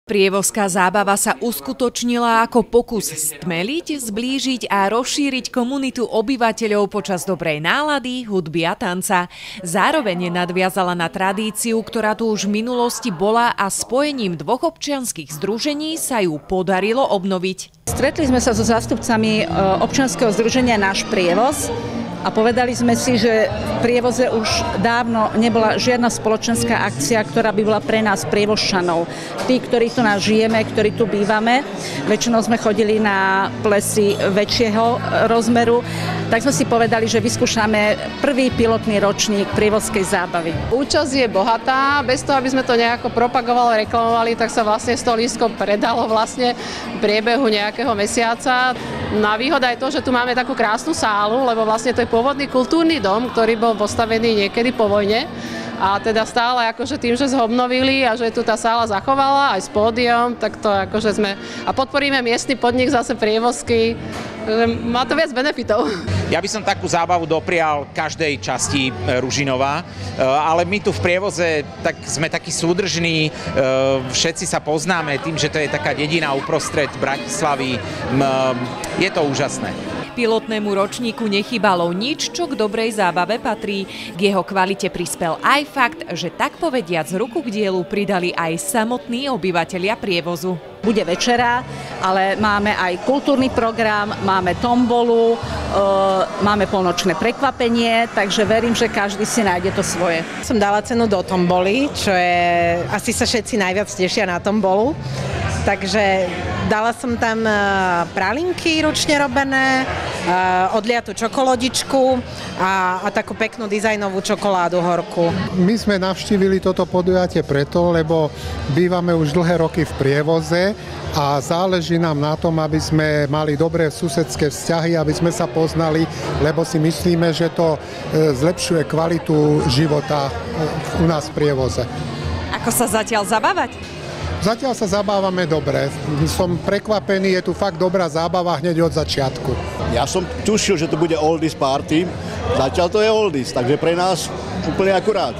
Prievozká zábava sa uskutočnila ako pokus stmeliť, zblížiť a rozšíriť komunitu obyvateľov počas dobrej nálady, hudby a tanca. Zároveň nadviazala na tradíciu, ktorá tu už v minulosti bola a spojením dvoch občianskych združení sa ju podarilo obnoviť. Stretli sme sa so zástupcami občianskeho združenia Náš prievoz a povedali sme si, že v prievoze už dávno nebola žiadna spoločenská akcia, ktorá by bola pre nás prievozčanov. Tí, ktorí tu nás žijeme, ktorí tu bývame, väčšinou sme chodili na plesy väčšieho rozmeru, tak sme si povedali, že vyskúšame prvý pilotný ročník prievozskej zábavy. Účasť je bohatá, bez toho, aby sme to nejako propagovali, reklamovali, tak sa vlastne 100 lístkov predalo vlastne v priebehu nejakého mesiaca. No a výhoda je to, že tu máme takú krásnu sálu, lebo vlastne to je pôvodný kultúrny dom, ktorý bol postavený niekedy po vojne. A teda stále akože tým, že ho obnovili a že tu tá sála zachovala aj s pódium, tak to akože sme... A podporíme miestny podnik zase prievozky, má to viac benefitov. Ja by som takú zábavu doprial každej časti Ružinova, ale my tu v prievoze tak sme takí súdržní, všetci sa poznáme tým, že to je taká dedina uprostred Bratislavy. Je to úžasné. Pilotnému ročníku nechýbalo nič, čo k dobrej zábave patrí. K jeho kvalite prispel aj fakt, že tak povediac ruku k dielu pridali aj samotní obyvatelia prievozu. Bude večera, ale máme aj kultúrny program, máme tombolu, máme polnočné prekvapenie, takže verím, že každý si nájde to svoje. Som dala cenu do tomboly, čo je, asi sa všetci najviac tešia na tombolu. Takže dala som tam pralinky ručne robené, odliatú čokoladičku a takú peknú dizajnovú čokoládu horkú. My sme navštívili toto podujatie preto, lebo bývame už dlhé roky v prievoze a záleží nám na tom, aby sme mali dobré susedské vzťahy, aby sme sa poznali, lebo si myslíme, že to zlepšuje kvalitu života u nás v prievoze. Ako sa zatiaľ zabávať? Zatiaľ sa zabávame dobre. Som prekvapený, je tu fakt dobrá zábava hneď od začiatku. Ja som tušil, že to bude oldies party. Zatiaľ to je oldies, takže pre nás úplne akurát.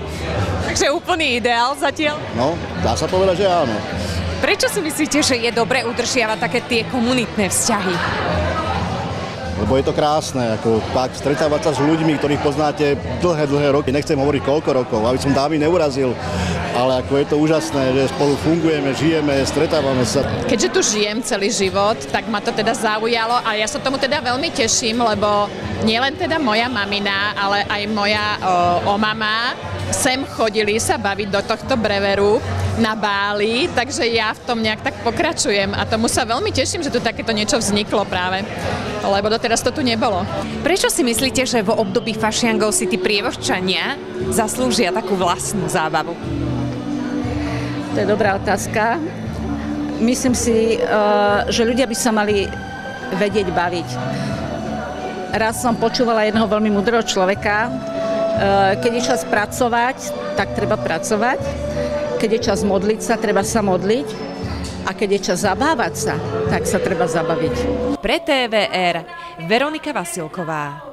Takže úplný ideál zatiaľ? No, dá sa povedať, že áno. Prečo si myslíte, že je dobre udržiavať také tie komunitné vzťahy? Lebo je to krásne, ako tak stretávať sa s ľuďmi, ktorých poznáte dlhé roky. Nechcem hovoriť koľko rokov, aby som dámy neurazil, ale ako je to úžasné, že spolu fungujeme, žijeme, stretávame sa. Keďže tu žijem celý život, tak ma to teda zaujalo a ja sa tomu teda veľmi teším, lebo nielen teda moja mamina, ale aj moja omama sem chodili sa baviť do tohto breveru na Báli, takže ja v tom nejak tak pokračujem a tomu sa veľmi teším, že tu takéto niečo vzniklo práve, lebo doteraz to tu nebolo. Prečo si myslíte, že v období fašiangov si tí prievozčania zaslúžia takú vlastnú zábavu? To je dobrá otázka. Myslím si, že ľudia by sa mali vedieť baviť. Raz som počúvala jedného veľmi múdreho človeka, keď je čas pracovať, tak treba pracovať. Keď je čas modliť sa, treba sa modliť. A keď je čas zabávať sa, tak sa treba zabaviť. Pre TVR Veronika Vasilková.